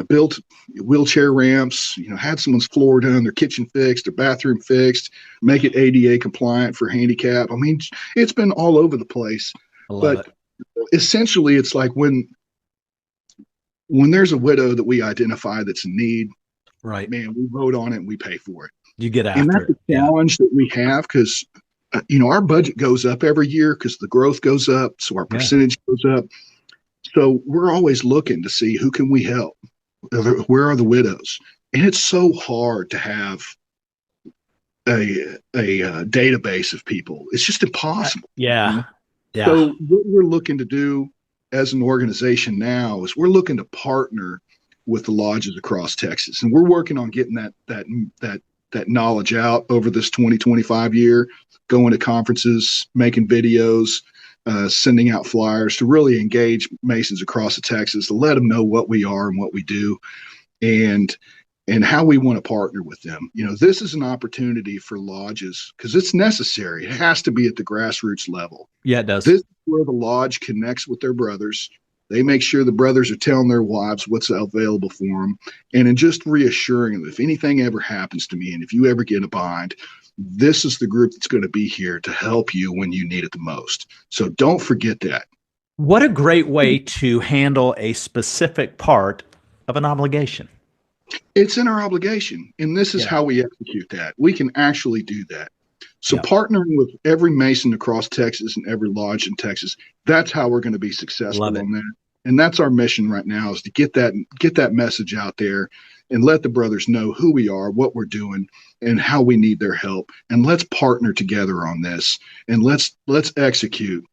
Speaker 2: Built wheelchair ramps, had someone's floor done, their kitchen fixed, their bathroom fixed, make it ADA compliant for handicap. I mean, it's been all over the place.
Speaker 1: I love it.
Speaker 2: Essentially, it's like when there's a widow that we identify that's in need,
Speaker 1: right?
Speaker 2: Man, we vote on it and we pay for it.
Speaker 1: You get after
Speaker 2: and that's
Speaker 1: it.
Speaker 2: the challenge that we have because, our budget goes up every year because the growth goes up. So our percentage goes up. So we're always looking to see who can we help? Where are the widows? And it's so hard to have a database of people. It's just impossible.
Speaker 1: Yeah. Yeah.
Speaker 2: So what we're looking to do as an organization now is we're looking to partner with the lodges across Texas. And we're working on getting that knowledge out over this 2025 year, going to conferences, making videos, sending out flyers to really engage Masons across the Texas, to let them know what we are and what we do and how we want to partner with them. This is an opportunity for lodges because it's necessary. It has to be at the grassroots level.
Speaker 1: Yeah, it does.
Speaker 2: This is where the lodge connects with their brothers. They make sure the brothers are telling their wives what's available for them. And in just reassuring them, if anything ever happens to me and if you ever get a bind, this is the group that's going to be here to help you when you need it the most. So don't forget that.
Speaker 1: What a great way to handle a specific part of an obligation.
Speaker 2: It's in our obligation. And this is how we execute that. We can actually do that. So partnering with every Mason across Texas and every lodge in Texas, that's how we're going to be successful on that. And that's our mission right now, is to get that message out there and let the brothers know who we are, what we're doing, and how we need their help. And let's partner together on this, and let's execute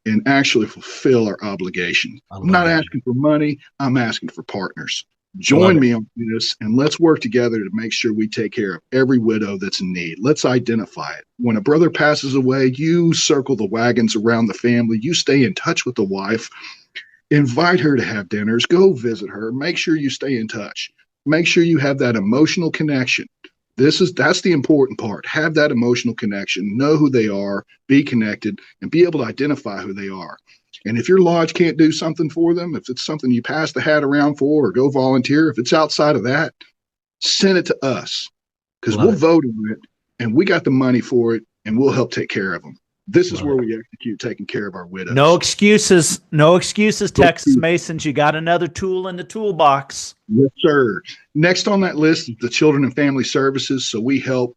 Speaker 2: and actually fulfill our obligation. I'm not asking for money. I'm asking for partners. Join me on this, and let's work together to make sure we take care of every widow that's in need. Let's identify it. When a brother passes away, you circle the wagons around the family. You stay in touch with the wife. Invite her to have dinners. Go visit her. Make sure you stay in touch. Make sure you have that emotional connection. That's the important part. Have that emotional connection. Know who they are. Be connected, and be able to identify who they are. And if your lodge can't do something for them, if it's something you pass the hat around for or go volunteer, if it's outside of that, send it to us, because we'll vote on it and we got the money for it and we'll help take care of them. This is where we execute taking care of our widows.
Speaker 1: No excuses. No excuses, Texas Masons. You got another tool in the toolbox.
Speaker 2: Yes, sir. Next on that list is the Children and Family Services. So we help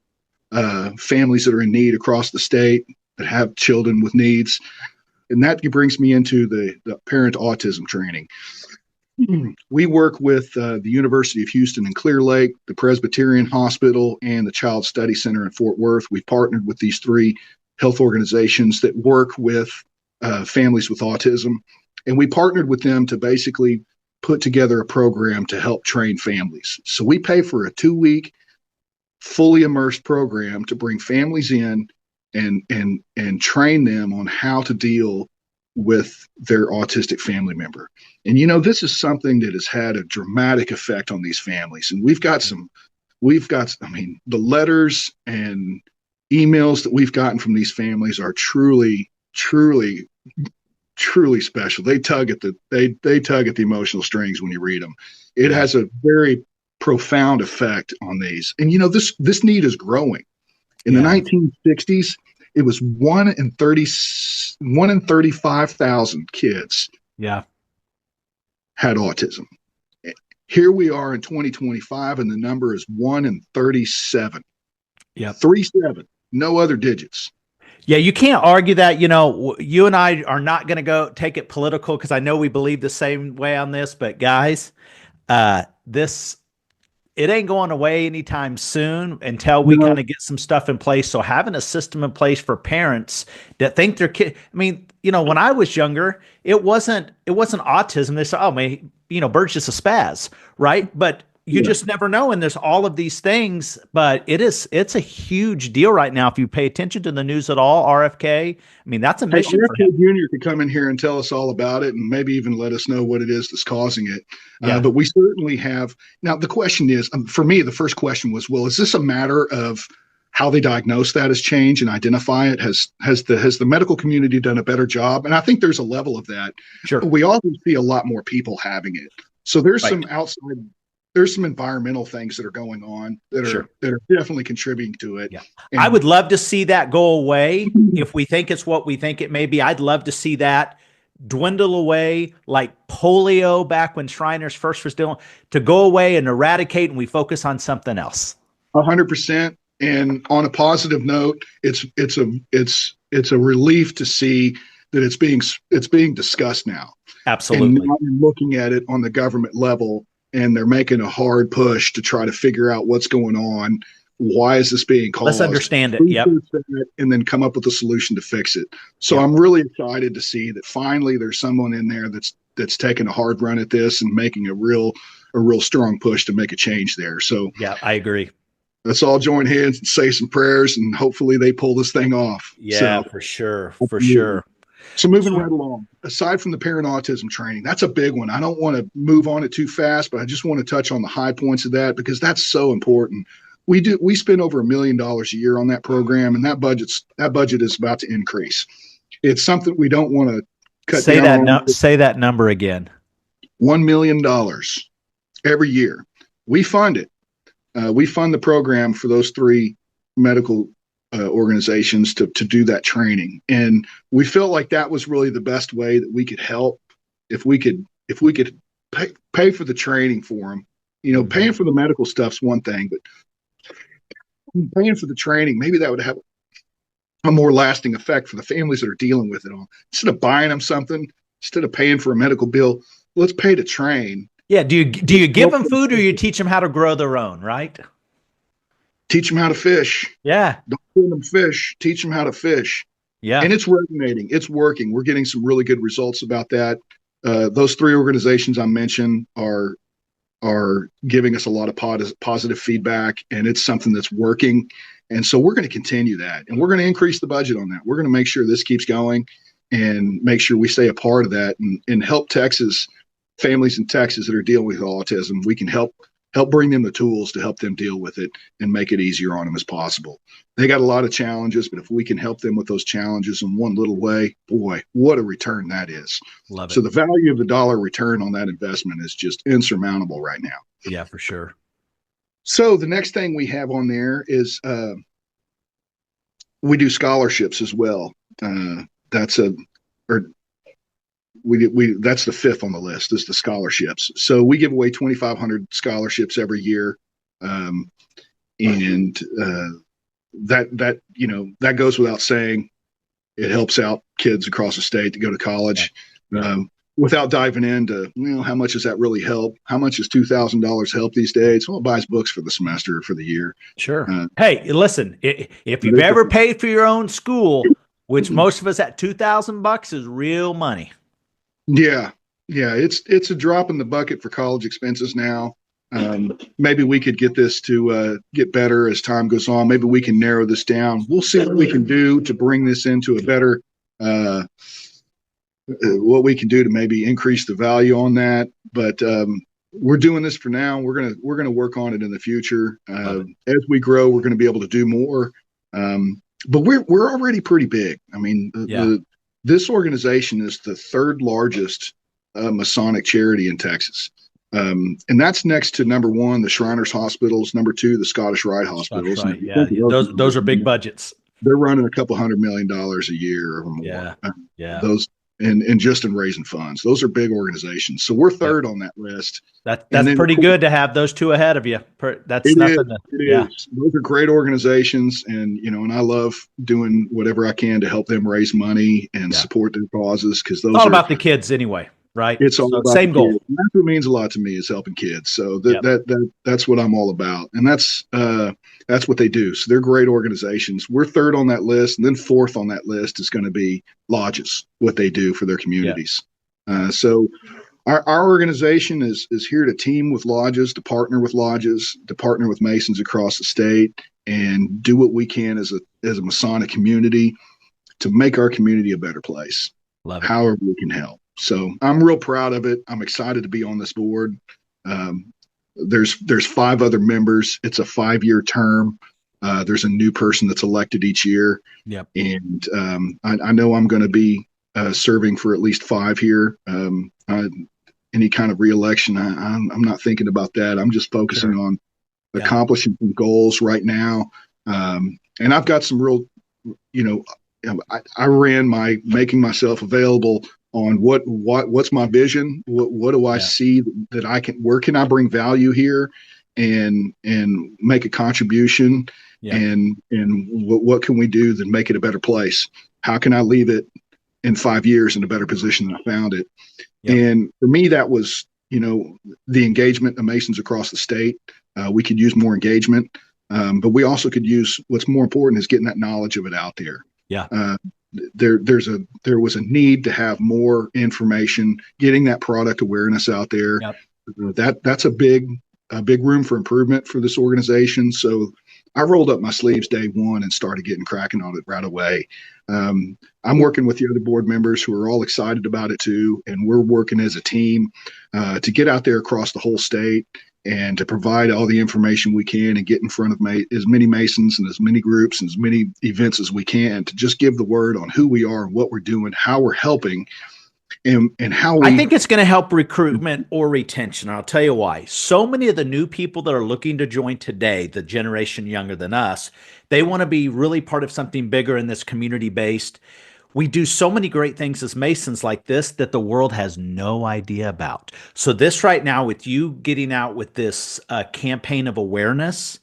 Speaker 2: families that are in need across the state that have children with needs. And that brings me into the parent autism training. We work with the University of Houston in Clear Lake, the Presbyterian Hospital, and the Child Study Center in Fort Worth. We've partnered with these three health organizations that work with families with autism. And we partnered with them to basically put together a program to help train families. So we pay for a 2-week, fully immersed program to bring families in and train them on how to deal with their autistic family member. And this is something that has had a dramatic effect on these families. And the letters and emails that we've gotten from these families are truly special. They tug at the emotional strings when you read them. It has a very profound effect on these. And this need is growing. In the 1960s, it was 1 in 35,000 kids had autism. Here we are in 2025, and the number is 1 in 37. Yeah, 37. No other digits.
Speaker 1: Yeah, you can't argue that. You and I are not going to go take it political, because I know we believe the same way on this. But guys, it ain't going away anytime soon until we kind of get some stuff in place. So having a system in place for parents that think their kid, when I was younger, it wasn't autism. They said, oh man, Bert's just a spaz, right? But you just never know. And there's all of these things, but it's a huge deal right now. If you pay attention to the news at all, RFK, I mean, that's a mission for
Speaker 2: RFK
Speaker 1: him.
Speaker 2: Jr. could come in here and tell us all about it and maybe even let us know what it is that's causing it.
Speaker 1: Yeah.
Speaker 2: But we certainly have. Now, the question is, for me, the first question was, well, is this a matter of how they diagnose that as change and identify it? Has the medical community done a better job? And I think there's a level of that.
Speaker 1: Sure.
Speaker 2: But we also see a lot more people having it. So there's some environmental things that are going on that are definitely contributing to it.
Speaker 1: Yeah.
Speaker 2: And
Speaker 1: I would love to see that go away. If we think it's what we think it may be, I'd love to see that dwindle away like polio back when Shriners first was doing, to go away and eradicate, and we focus on something else.
Speaker 2: 100%. And on a positive note, it's a relief to see that it's being discussed now.
Speaker 1: Absolutely.
Speaker 2: And now you're looking at it on the government level, and they're making a hard push to try to figure out what's going on. Why is this being caused?
Speaker 1: Let's understand it. Yep.
Speaker 2: And then come up with a solution to fix it. So I'm really excited to see that finally there's someone in there that's taking a hard run at this and making a real strong push to make a change there. So
Speaker 1: yeah, I agree.
Speaker 2: Let's all join hands and say some prayers, and hopefully they pull this thing off.
Speaker 1: Yeah, for sure. For sure.
Speaker 2: So moving right along, aside from the parent autism training, that's a big one. I don't want to move on it too fast, but I just want to touch on the high points of that because that's so important. We spend over $1 million a year on that program, and that budget is about to increase. It's something we don't want to cut down.
Speaker 1: Say that number again.
Speaker 2: $1 million every year. We fund it. We fund the program for those 3 medical organizations to do that training, and we felt like that was really the best way that we could help. If we could pay for the training for them, paying for the medical stuff's one thing, but paying for the training, maybe that would have a more lasting effect for the families that are dealing with it all. Instead of buying them something, instead of paying for a medical bill, let's pay to train.
Speaker 1: Yeah. Do you give them food, or you teach them how to grow their own, right?
Speaker 2: Teach them how to fish.
Speaker 1: Yeah.
Speaker 2: Don't feed them fish. Teach them how to fish.
Speaker 1: Yeah.
Speaker 2: And it's resonating. It's working. We're getting some really good results about that. Those 3 organizations I mentioned are giving us a lot of positive feedback, and it's something that's working. And so we're going to continue that, and we're going to increase the budget on that. We're going to make sure this keeps going and make sure we stay a part of that and help families in Texas that are dealing with autism. We can help bring them the tools to help them deal with it and make it easier on them as possible. They got a lot of challenges, but if we can help them with those challenges in one little way, boy, what a return that is.
Speaker 1: Love it.
Speaker 2: So the value of the dollar return on that investment is just insurmountable right now.
Speaker 1: Yeah, for sure. So
Speaker 2: the next thing we have on there is we do scholarships as well. That's the 5th on the list is the scholarships. So we give away 2,500 scholarships every year. That goes without saying. It helps out kids across the state to go to college. Without diving into, how much does that really help? How much does $2,000 help these days? Well, it buys books for the semester or for the year.
Speaker 1: Sure. Hey, listen, if you've ever paid for your own school, which most of us at $2,000 is real money.
Speaker 2: Yeah. It's a drop in the bucket for college expenses now. Maybe we could get this to get better as time goes on. Maybe we can narrow this down. We'll see what we can do to bring this into a better, what we can do to maybe increase the value on that. But we're doing this for now. We're gonna work on it in the future. As we grow, we're going to be able to do more. But we're already pretty big. I mean, this organization is the 3rd largest Masonic charity in Texas. And that's next to number 1, the Shriners Hospitals, number 2, the Scottish Rite Hospitals.
Speaker 1: Right. Yeah. Those are big budgets.
Speaker 2: They're running a couple $100 million a year or more. Those and just in raising funds. Those are big organizations. So we're 3rd on that list.
Speaker 1: That's pretty good to have those 2 ahead of you. That's nothing.
Speaker 2: It is. Those are great organizations, and and I love doing whatever I can to help them raise money and support their causes, because those
Speaker 1: all about the kids anyway, right?
Speaker 2: It's all about
Speaker 1: same goal.
Speaker 2: And that's what means a lot to me, is helping kids. So that's what I'm all about, and that's what they do. So they're great organizations. We're 3rd on that list, and then 4th on that list is going to be lodges, what they do for their communities. So Our organization is here to team with lodges, to partner with lodges, to partner with Masons across the state, and do what we can as a Masonic community to make our community a better place,
Speaker 1: Love it.
Speaker 2: however we can help. So I'm real proud of it. I'm excited to be on this board. There's 5 other members. It's a 5-year term. There's a new person that's elected each year.
Speaker 1: Yep.
Speaker 2: And I know I'm going to be serving for at least 5 here. Any kind of reelection, I'm not thinking about that. I'm just focusing on accomplishing some goals right now. And I've got some real, I ran my making myself available on what's my vision, what do I see that I can, where can I bring value here and make a contribution, and what can we do to make it a better place? How can I leave it in 5 years in a better position than I found it? And for me, that was, the engagement of Masons across the state. We could use more engagement, but we also could use, what's more important is getting that knowledge of it out there. There was a need to have more information, getting that product awareness out there. That's a big room for improvement for this organization. So I rolled up my sleeves day one and started getting cracking on it right away. I'm working with the other board members who are all excited about it too, and we're working as a team to get out there across the whole state and to provide all the information we can and get in front of as many Masons and as many groups and as many events as we can to just give the word on who we are, what we're doing, how we're helping, and how we...
Speaker 1: I think it's going to help recruitment or retention. I'll tell you why. So many of the new people that are looking to join today, the generation younger than us, they want to be really part of something bigger in this community-based. We do so many great things as Masons like this that the world has no idea about. So this right now, with you getting out with this campaign of awareness,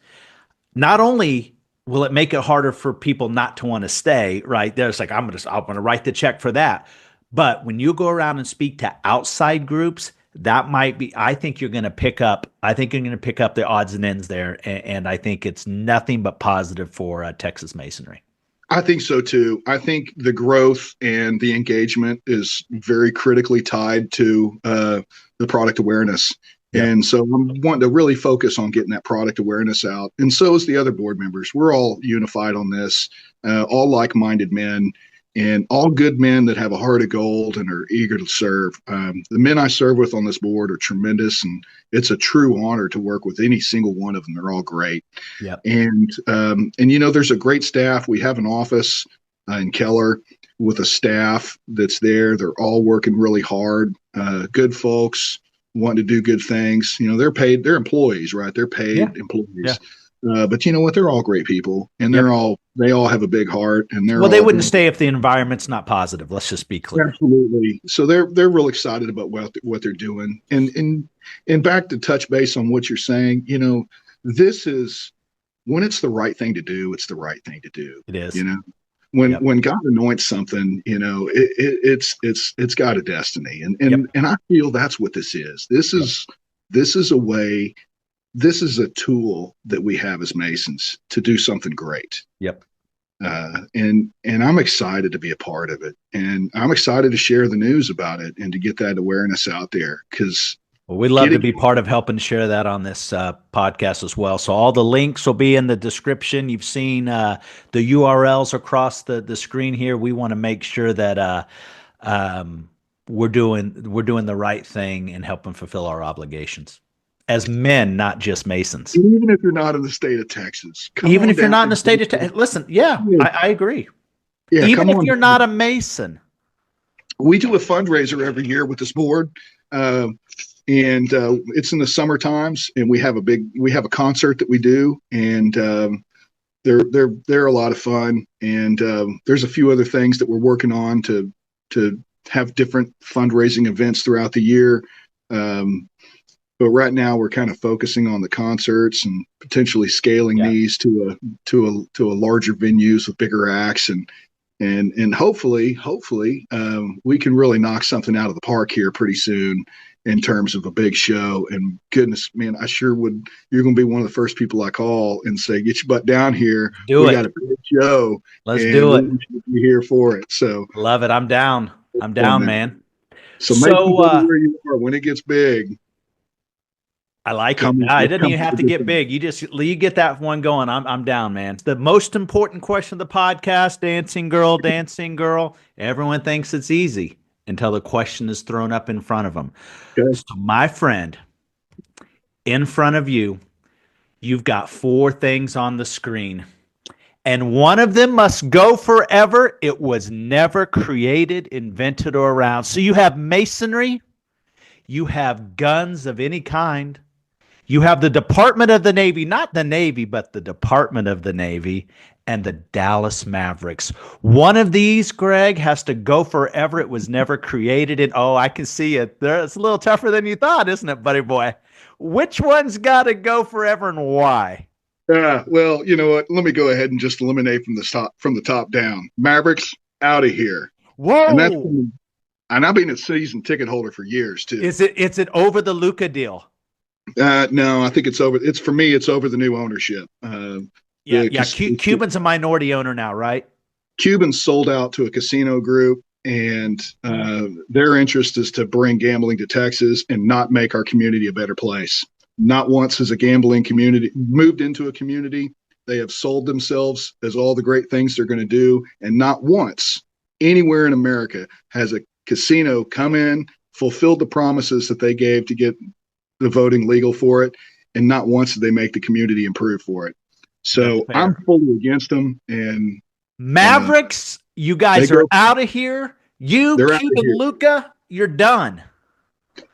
Speaker 1: not only will it make it harder for people not to want to stay, right? There's like, I'm going to write the check for that. But when you go around and speak to outside groups, that might be, I think you're going to pick up the odds and ends there. And I think it's nothing but positive for Texas Masonry.
Speaker 2: I think so too. I think the growth and the engagement is very critically tied to the product awareness. And so I'm wanting to really focus on getting that product awareness out. And so is the other board members. We're all unified on this, all like-minded men, and all good men that have a heart of gold and are eager to serve. The men I serve with on this board are tremendous, and it's a true honor to work with any single one of them. They're all great. And there's a great staff. We have an office in Keller with a staff that's there. They're all working really hard. Good folks, wanting to do good things. They're paid. They're employees, right? They're paid employees. But you know what? They're all great people, and they all have a big heart, and
Speaker 1: they wouldn't stay if the environment's not positive. Let's just be clear.
Speaker 2: Absolutely. So they're real excited about what they're doing, and back to touch base on what you're saying. This is when it's the right thing to do. It's the right thing to do.
Speaker 1: It is.
Speaker 2: When God anoints something, it's got a destiny, and I feel that's what this is. This is a way. This is a tool that we have as Masons to do something great. And I'm excited to be a part of it, and I'm excited to share the news about it and to get that awareness out there, because
Speaker 1: we'd love to be part of helping share that on this podcast as well. So all the links will be in the description. You've seen the URLs across the screen here. We want to make sure that we're doing the right thing and helping fulfill our obligations as men, not just Masons.
Speaker 2: Even if you're not in the state of Texas.
Speaker 1: Even if you're not in the state of Texas. Listen, I agree. Even if you're not a Mason.
Speaker 2: We do a fundraiser every year with this board. And it's in the summer times, and we have a concert that we do, and they're a lot of fun. And there's a few other things that we're working on to have different fundraising events throughout the year. But right now we're kind of focusing on the concerts and potentially scaling these to a larger venues with bigger acts, and hopefully we can really knock something out of the park here pretty soon in terms of a big show. And goodness, man, I sure would. You're going to be one of the first people I call and say, get your butt down here. We got a big show.
Speaker 1: Let's do it.
Speaker 2: We're here for it. So
Speaker 1: love it. I'm down. I'm down, man.
Speaker 2: So make sure
Speaker 1: So
Speaker 2: where you are when it gets big.
Speaker 1: I like it.
Speaker 2: Come,
Speaker 1: No, it doesn't
Speaker 2: come
Speaker 1: even have to get big. You get that one going. I'm down, man. The most important question of the podcast, dancing girl, dancing girl. Everyone thinks it's easy until the question is thrown up in front of them.
Speaker 2: Okay.
Speaker 1: So, my friend, in front of you, you've got 4 things on the screen, and one of them must go forever. It was never created, invented, or around. So you have masonry, you have guns of any kind, you have the Department of the Navy, not the Navy, but the Department of the Navy, and the Dallas Mavericks. One of these, Greg, has to go forever. It was never created. And oh, I can see it. It's a little tougher than you thought, isn't it, buddy boy? Which one's got to go forever and why?
Speaker 2: Well, you know what? Let me go ahead and just eliminate from the top down. Mavericks out of here.
Speaker 1: Whoa!
Speaker 2: And I've been a season ticket holder for years too.
Speaker 1: Is it over the Luka deal?
Speaker 2: No, I think it's over. It's for me. It's over the new ownership.
Speaker 1: Yeah. Cuban's a minority owner now, right?
Speaker 2: Cubans sold out to a casino group, and their interest is to bring gambling to Texas and not make our community a better place. Not once has a gambling community moved into a community. They have sold themselves as all the great things they're going to do, and not once anywhere in America has a casino come in, fulfilled the promises that they gave to get the voting legal for it, and not once did they make the community improve for it. So I'm fully against them. And
Speaker 1: Mavericks, you guys are out of here. Cuban Luka, you're done.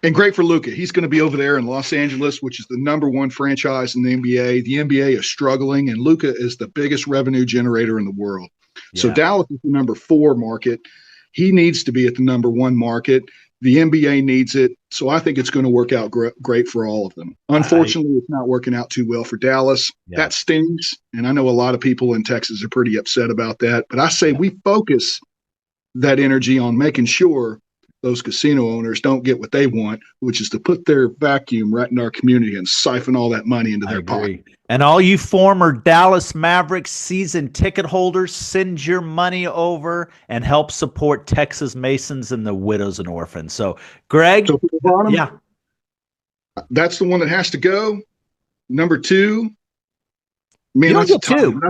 Speaker 2: And great for Luka. He's going to be over there in Los Angeles, which is the #1 franchise in the NBA. The NBA is struggling, and Luka is the biggest revenue generator in the world. Yeah. So Dallas is the #4 market. He needs to be at the #1 market. The NBA needs it. So I think it's going to work out great for all of them. Unfortunately, it's not working out too well for Dallas. Yeah. That stings. And I know a lot of people in Texas are pretty upset about that. But I say we focus that energy on making sure those casino owners don't get what they want, which is to put their vacuum right in our community and siphon all that money into their pocket.
Speaker 1: And all you former Dallas Mavericks season ticket holders, send your money over and help support Texas Masons and the widows and orphans. So, Greg,
Speaker 2: yeah, that's the one that has to go. #2.
Speaker 1: Man, you don't get 2.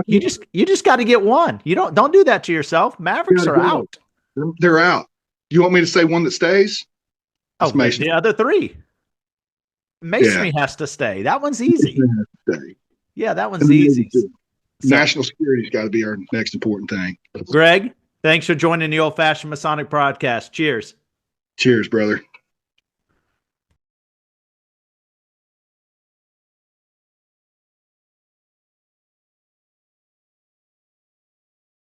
Speaker 1: You just got to get 1. You don't do that to yourself. Mavericks are out.
Speaker 2: They're out. Do you want me to say one that stays?
Speaker 1: Oh, the other 3. Masonry has to stay. That one's easy. Yeah, that one's easy.
Speaker 2: National security's got to be our next important thing.
Speaker 1: Greg, thanks for joining the Old Fashioned Masonic Podcast. Cheers.
Speaker 2: Cheers, brother.